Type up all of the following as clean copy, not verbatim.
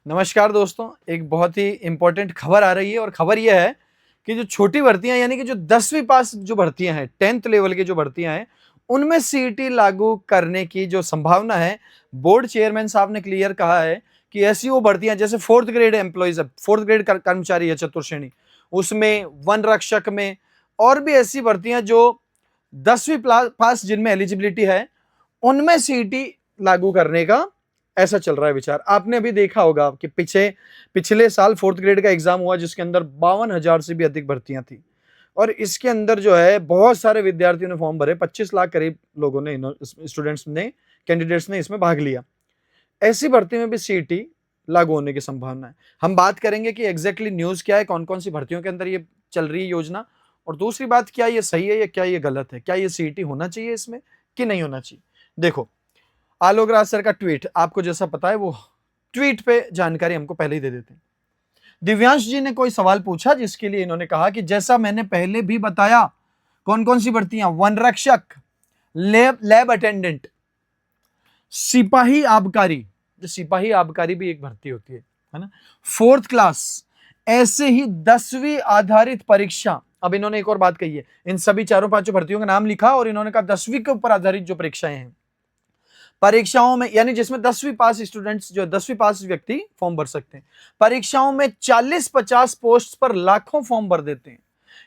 नमस्कार दोस्तों, एक बहुत ही इंपॉर्टेंट खबर आ रही है और खबर यह है कि जो छोटी भर्तियां यानी कि जो 10वीं पास जो भर्तियां हैं, 10th लेवल की जो भर्तियां हैं, उनमें सीईटी लागू करने की जो संभावना है, बोर्ड चेयरमैन साहब ने क्लियर कहा है कि ऐसी वो भर्तियां जैसे fourth grade employees, fourth grade कर्मचारी है चतुर्थ श्रेणी, उसमें वन रक्षक में और भी ऐसी भर्तियां जो 10वीं पास जिनमें एलिजिबिलिटी है, उनमें सीईटी लागू करने का ऐसा चल रहा है विचार। आपने अभी देखा होगा कि पिछले साल फोर्थ ग्रेड का एग्जाम हुआ जिसके अंदर 52,000 से भी अधिक भर्तियां थी और इसके अंदर जो है बहुत सारे विद्यार्थियों ने फॉर्म भरे, 25 लाख करीब लोगों ने, स्टूडेंट्स ने, कैंडिडेट्स ने इसमें भाग लिया। ऐसी भर्ती में भी सीईटी लागू होने की संभावना है। हम बात करेंगे कि एग्जैक्टली न्यूज क्या है, कौन कौन सी भर्तियों के अंदर ये चल रही है योजना, और दूसरी बात, क्या ये सही है या क्या ये गलत है, क्या ये सीईटी होना चाहिए इसमें कि नहीं होना चाहिए। देखो, आलोक राज सर का ट्वीट, आपको जैसा पता है वो ट्वीट पे जानकारी हमको पहले ही दे देते हैं। दिव्यांश जी ने कोई सवाल पूछा जिसके लिए इन्होंने कहा कि जैसा मैंने पहले भी बताया, कौन कौन सी भर्तियां, वन रक्षक, लैब अटेंडेंट, सिपाही आबकारी, जो सिपाही आबकारी भी एक भर्ती होती है ना, फोर्थ क्लास, ऐसे ही 10वीं आधारित परीक्षा। अब इन्होंने एक और बात कही है, इन सभी चारों पांचों भर्तियों का नाम लिखा और इन्होंने कहा 10वीं के ऊपर आधारित जो परीक्षाएं हैं, परीक्षाओं में यानी जिसमें 10वीं पास स्टूडेंट्स, जो 10वीं पास व्यक्ति फॉर्म भर सकते हैं, परीक्षाओं में 40-50 पोस्ट पर लाखों फॉर्म भर देते हैं।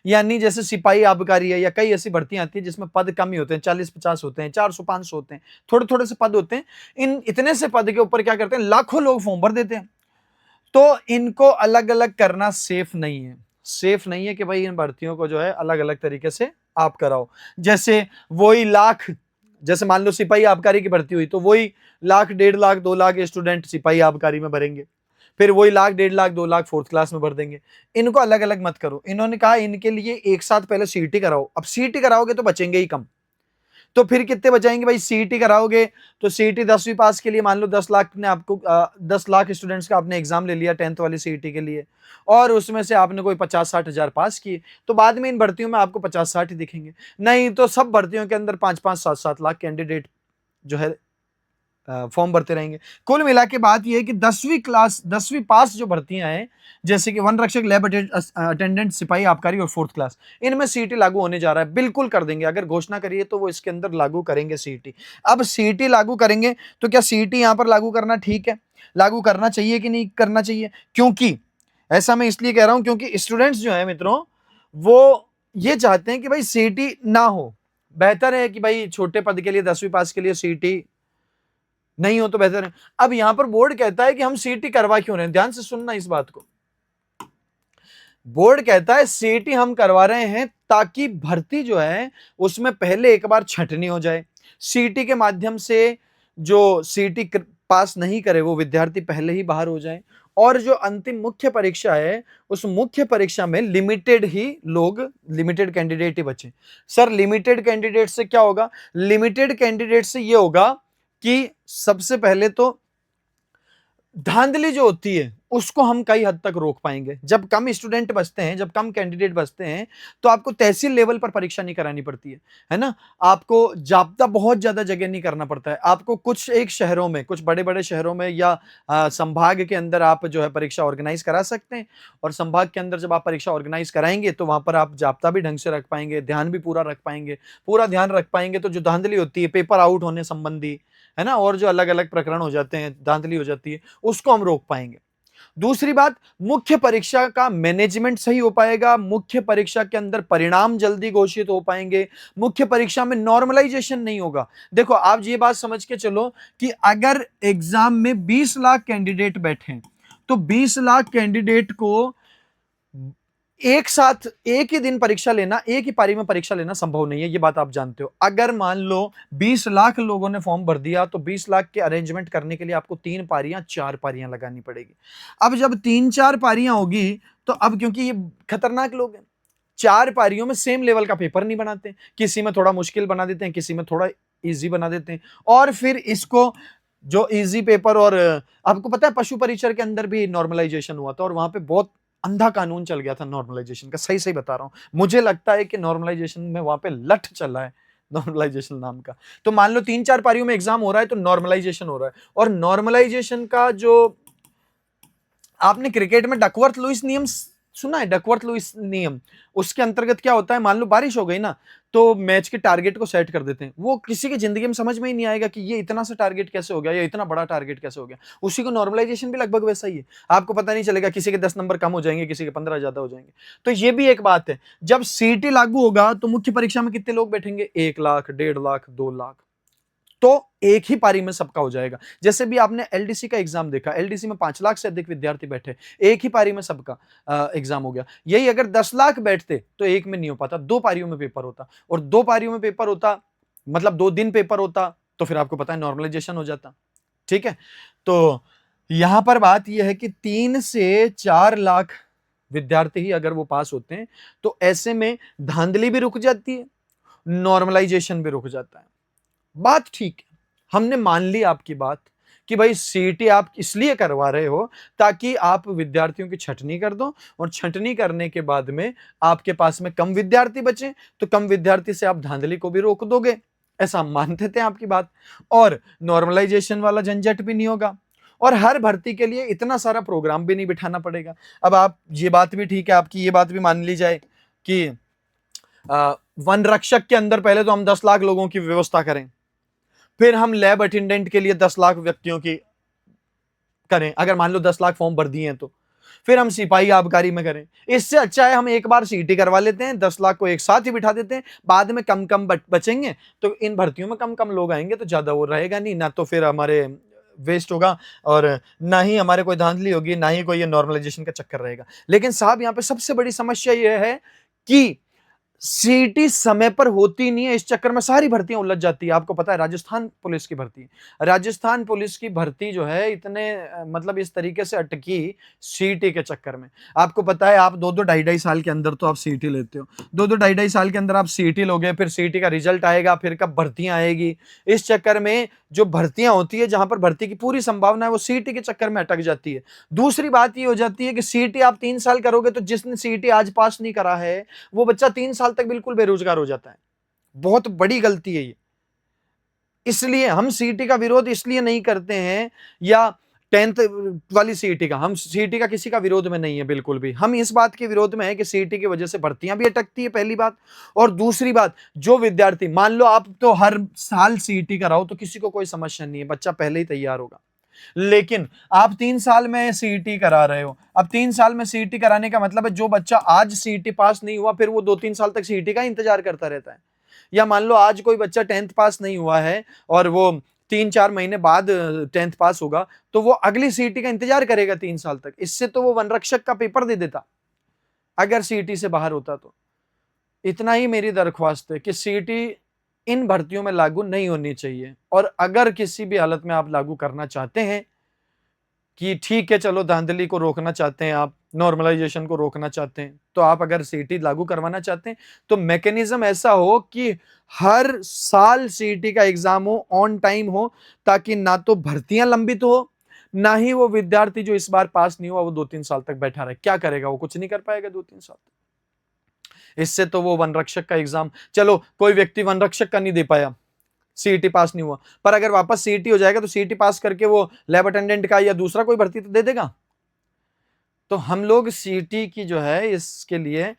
यानी जैसे सिपाही आबकारी है या कई ऐसी भर्तियां आती है जिसमें पद कम ही होते हैं, 40-50 होते हैं, 400-500 होते हैं, थोड़े थोड़े से पद होते हैं। इन इतने से पद के ऊपर क्या करते हैं, लाखों लोग फॉर्म भर देते हैं। तो इनको अलग अलग करना सेफ नहीं है। सेफ नहीं है कि भाई इन भर्तियों को जो है अलग अलग तरीके से आप कराओ। जैसे वही लाख, जैसे मान लो सिपाही आबकारी की भर्ती हुई तो वही लाख, 1.5 लाख, 2 लाख स्टूडेंट सिपाही आबकारी में भरेंगे, फिर वही लाख, 1.5 लाख, 2 लाख फोर्थ क्लास में भर देंगे। इनको अलग अलग मत करो। इन्होंने कहा इनके लिए एक साथ पहले सीईटी कराओ। अब सीईटी कराओगे तो बचेंगे ही कम, तो फिर कितने बचाएंगे भाई, सीईटी कराओगे तो सीईटी 10वीं पास के लिए मान लो 10 लाख ने आपको 10 लाख स्टूडेंट्स का आपने एग्जाम ले लिया 10th वाली सीईटी के लिए, और उसमें से आपने कोई 50-60 हजार पास किए, तो बाद में इन भर्तियों में आपको 50-60 ही दिखेंगे। नहीं तो सब भर्तियों के अंदर 5-5, 7-7 लाख कैंडिडेट जो है फॉर्म भरते रहेंगे। कुल मिला के बात यह है कि 10वीं पास जो भर्तियां हैं, जैसे कि वन रक्षक, लैब अटेंडेंट, सिपाही आबकारी और फोर्थ क्लास, इनमें सीईटी लागू होने जा रहा है। बिल्कुल कर देंगे, अगर घोषणा करिए तो वो इसके अंदर लागू करेंगे सीईटी। अब सीईटी लागू करेंगे तो क्या सीईटी यहां पर लागू करना ठीक है, लागू करना चाहिए कि नहीं करना चाहिए? क्योंकि ऐसा मैं इसलिए कह रहा हूं क्योंकि स्टूडेंट्स जो है मित्रों, वो ये चाहते हैं कि भाई सीईटी ना हो। बेहतर है कि भाई छोटे पद के लिए 10वीं पास के लिए सीईटी नहीं हो तो बेहतर है। अब यहां पर बोर्ड कहता है कि हम सीईटी करवा क्यों रहे हैं, ध्यान से सुनना इस बात को। बोर्ड कहता है सीईटी हम करवा रहे हैं ताकि भर्ती जो है उसमें पहले एक बार छंटनी हो जाए। सीईटी के माध्यम से जो सीईटी पास नहीं करे वो विद्यार्थी पहले ही बाहर हो जाए, और जो अंतिम मुख्य परीक्षा है उस मुख्य परीक्षा में लिमिटेड ही लोग, लिमिटेड कैंडिडेट ही बचे। सर लिमिटेड कैंडिडेट से क्या होगा? लिमिटेड कैंडिडेट से ये होगा कि सबसे पहले तो धांधली जो होती है उसको हम कई हद तक रोक पाएंगे। जब कम स्टूडेंट बचते हैं, जब कम कैंडिडेट बचते हैं, तो आपको तहसील लेवल पर परीक्षा नहीं करानी पड़ती है ना। आपको जाब्ता बहुत ज्यादा जगह नहीं करना पड़ता है। आपको कुछ एक शहरों में, कुछ बड़े बड़े शहरों में या संभाग के अंदर आप जो है परीक्षा ऑर्गेनाइज करा सकते हैं, और संभाग के अंदर जब आप परीक्षा ऑर्गेनाइज कराएंगे तो वहां पर आप जाब्ता भी ढंग से रख पाएंगे, ध्यान भी पूरा रख पाएंगे, पूरा ध्यान रख पाएंगे। तो जो धांधली होती है पेपर आउट होने संबंधी, है ना, और जो अलग अलग प्रकरण हो जाते हैं, धांधली हो जाती है, उसको हम रोक पाएंगे। दूसरी बात, मुख्य परीक्षा का मैनेजमेंट सही हो पाएगा, मुख्य परीक्षा के अंदर परिणाम जल्दी घोषित हो पाएंगे, मुख्य परीक्षा में नॉर्मलाइजेशन नहीं होगा। देखो आप ये बात समझ के चलो कि अगर एग्जाम में 20 लाख कैंडिडेट बैठे हैं तो 20 लाख कैंडिडेट को एक साथ एक ही दिन परीक्षा लेना, एक ही पारी में परीक्षा लेना संभव नहीं है, ये बात आप जानते हो। अगर मान लो 20 लाख लोगों ने फॉर्म भर दिया तो 20 लाख के अरेंजमेंट करने के लिए आपको 3 पारियां, 4 पारियां लगानी पड़ेगी। अब जब 3-4 पारियां होगी तो अब क्योंकि ये खतरनाक लोग हैं, 4 पारियों में सेम लेवल का पेपर नहीं बनाते, किसी में थोड़ा मुश्किल बना देते हैं, किसी में थोड़ा इजी बना देते हैं, और फिर इसको जो इजी पेपर, और आपको पता है पशु परीक्षण के अंदर भी नॉर्मलाइजेशन हुआ था और वहां पे बहुत अंधा कानून चल गया था नॉर्मलाइजेशन का। सही सही बता रहा हूं, मुझे लगता है कि नॉर्मलाइजेशन में वहां पे लठ चला है नॉर्मलाइजेशन नाम का। तो मान लो 3-4 पारियों में एग्जाम हो रहा है तो नॉर्मलाइजेशन हो रहा है, और नॉर्मलाइजेशन का जो आपने क्रिकेट में डकवर्थ लुईस नियम सुना है? डकवर्थ लुईस नियम, उसके अंतर्गत क्या होता है, मान लो बारिश हो गई ना, तो मैच के टारगेट को सेट कर देते हैं। वो किसी की जिंदगी में समझ में ही नहीं आएगा कि ये इतना सा टारगेट कैसे हो गया या इतना बड़ा टारगेट कैसे हो गया। उसी को नॉर्मलाइजेशन भी लगभग वैसा ही है। आपको पता नहीं चलेगा, किसी के 10 नंबर कम हो जाएंगे, किसी के 15 ज्यादा हो जाएंगे। तो ये भी एक बात है। जब सीटी लागू होगा तो मुख्य परीक्षा में कितने लोग बैठेंगे? 1 लाख, 1.5 लाख, 2 लाख। तो एक ही पारी में सबका हो जाएगा। जैसे भी आपने एलडीसी का एग्जाम देखा, एलडीसी में 5 लाख से अधिक विद्यार्थी बैठे, एक ही पारी में सबका एग्जाम हो गया। यही अगर 10 लाख बैठते तो एक में नहीं हो पाता, 2 पारियों में पेपर होता, और 2 पारियों में पेपर होता मतलब 2 दिन पेपर होता, तो फिर आपको पता है नॉर्मलाइजेशन हो जाता। ठीक है, तो यहां पर बात यह है कि 3 से 4 लाख विद्यार्थी ही अगर वो पास होते हैं, तो ऐसे में धांधली भी रुक जाती है, नॉर्मलाइजेशन भी रुक जाता है। बात ठीक है, हमने मान ली आपकी बात कि भाई सीटी आप इसलिए करवा रहे हो ताकि आप विद्यार्थियों की छंटनी कर दो, और छंटनी करने के बाद में आपके पास में कम विद्यार्थी बचे, तो कम विद्यार्थी से आप धांधली को भी रोक दोगे, ऐसा हम मानते थे आपकी बात। और नॉर्मलाइजेशन वाला झंझट भी नहीं होगा, और हर भर्ती के लिए इतना सारा प्रोग्राम भी नहीं बिठाना पड़ेगा। अब आप ये बात भी ठीक है, आपकी ये बात भी मान ली जाए कि वन रक्षक के अंदर पहले तो हम 10 लाख लोगों की व्यवस्था करें, फिर हम लैब अटेंडेंट के लिए 10 लाख व्यक्तियों की करें, अगर मान लो 10 लाख फॉर्म भर दिए हैं तो फिर हम सिपाही आबकारी में करें। इससे अच्छा है हम एक बार सीटी करवा लेते हैं, 10 लाख को एक साथ ही बिठा देते हैं, बाद में कम कम बचेंगे, तो इन भर्तियों में कम कम लोग आएंगे, तो ज्यादा वो रहेगा नहीं, ना तो फिर हमारे वेस्ट होगा, और ना ही हमारे कोई धांधली होगी, ना ही कोई ये नॉर्मलाइजेशन का चक्कर रहेगा। लेकिन साहब यहाँ पे सबसे बड़ी समस्या यह है कि सीटी समय पर होती नहीं है, इस चक्कर में सारी भर्तियां उलझ जाती है। आपको पता है राजस्थान पुलिस की भर्ती, राजस्थान पुलिस की भर्ती जो है इतने मतलब इस तरीके से अटकी सीटी के चक्कर में। आपको पता है आप 2-2 ढाई-ढाई साल के अंदर तो आप सीटी लेते हो, 2-2 ढाई-ढाई साल के अंदर आप सीटी लोगे, फिर सीटी का रिजल्ट आएगा, फिर कब भर्तियां आएगी। इस चक्कर में जो भर्तियां होती है, जहां पर भर्ती की पूरी संभावना है, वो सीटी के चक्कर में अटक जाती है। दूसरी बात ये हो जाती है कि सीटी आप 3 साल करोगे, तो जिसने सीटी आज पास नहीं करा है वो बच्चा 3 साल तक बिल्कुल बेरोजगार हो जाता है। बहुत बड़ी गलती है ये। इसलिए हम सीटी का विरोध इसलिए नहीं करते हैं, या 10th वाली सीटी का, हम सीटी का किसी का विरोध में नहीं है बिल्कुल भी। हम इस बात के विरोध में है कि सीटी की वजह से भर्तियां भी अटकती है, पहली बात। और दूसरी बात, जो विद्यार्थी, मान लो आप तो हर साल सीटी कराओ तो किसी को कोई समस्या नहीं है, बच्चा पहले ही तैयार होगा। लेकिन आप 3 साल में सीईटी करा रहे हो, अब 3 साल में सीईटी कराने का मतलब है जो बच्चा आज सीईटी पास नहीं हुआ, फिर वो 2-3 साल तक सीईटी का इंतजार करता रहता है। या मान लो आज कोई बच्चा 10th पास नहीं हुआ है और वो 3-4 महीने बाद 10th पास होगा, तो वो अगली सीईटी का इंतजार करेगा 3 साल तक। इससे तो वो वन रक्षक का पेपर दे देता अगर सीईटी से बाहर होता तो। इतना ही मेरी दरख्वास्त है कि सीईटी इन भर्तियों में लागू नहीं होनी चाहिए, और अगर किसी भी हालत में आप लागू करना चाहते हैं कि ठीक है चलो धांधली को रोकना चाहते हैं, आप नॉर्मलाइजेशन को रोकना चाहते हैं, तो आप अगर सीटी लागू करवाना चाहते हैं तो मैकेनिज्म ऐसा हो कि हर साल सीटी का एग्जाम हो, ऑन टाइम हो, ताकि ना तो भर्तियां लंबित हो, ना ही वो विद्यार्थी जो इस बार पास नहीं हुआ वो 2-3 साल तक बैठा रहे। क्या करेगा वो? कुछ नहीं कर पाएगा 2-3 साल तक। इससे तो वो वन रक्षक का एग्जाम, चलो कोई व्यक्ति वन रक्षक का नहीं दे पाया, सीईटी पास नहीं हुआ, पर अगर वापस सीईटी हो जाएगा तो सीईटी पास करके वो लैब अटेंडेंट का या दूसरा कोई भर्ती तो दे देगा। तो हम लोग सीईटी की जो है इसके लिए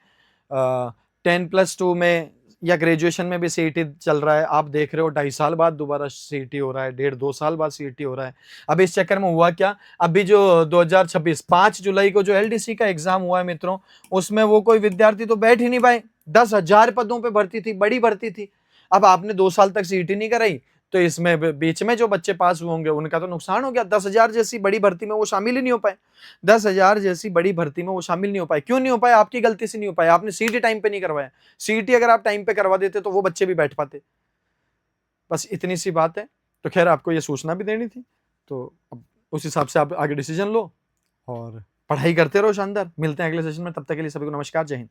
10+2 में या ग्रेजुएशन में भी सीईटी चल रहा है, आप देख रहे हो 2.5 साल बाद दोबारा सीईटी हो रहा है, 1.5-2 साल बाद सीईटी हो रहा है। अब इस चक्कर में हुआ क्या, अभी जो 2026 5 जुलाई को जो एलडीसी का एग्जाम हुआ है मित्रों, उसमें वो कोई विद्यार्थी तो बैठ ही नहीं पाए। 10,000 पदों पे भर्ती थी, बड़ी भर्ती थी। अब आपने 2 साल तक सीईटी नहीं कराई, तो इसमें बीच में जो बच्चे पास हुए होंगे उनका तो नुकसान हो गया। 10,000 जैसी बड़ी भर्ती में वो शामिल ही नहीं हो पाए। 10,000 जैसी बड़ी भर्ती में वो शामिल नहीं हो पाए। क्यों नहीं हो पाए? आपकी गलती से नहीं हो पाए, आपने सीईटी टाइम पे नहीं करवाया। सीईटी अगर आप टाइम पे करवा देते तो वो बच्चे भी बैठ पाते। बस इतनी सी बात है। तो खैर आपको ये सूचना भी देनी थी, तो अब उस हिसाब से आप आगे डिसीजन लो और पढ़ाई करते रहो शानदार। मिलते हैं अगले सेशन में, तब तक के लिए सभी को नमस्कार, जय हिंद।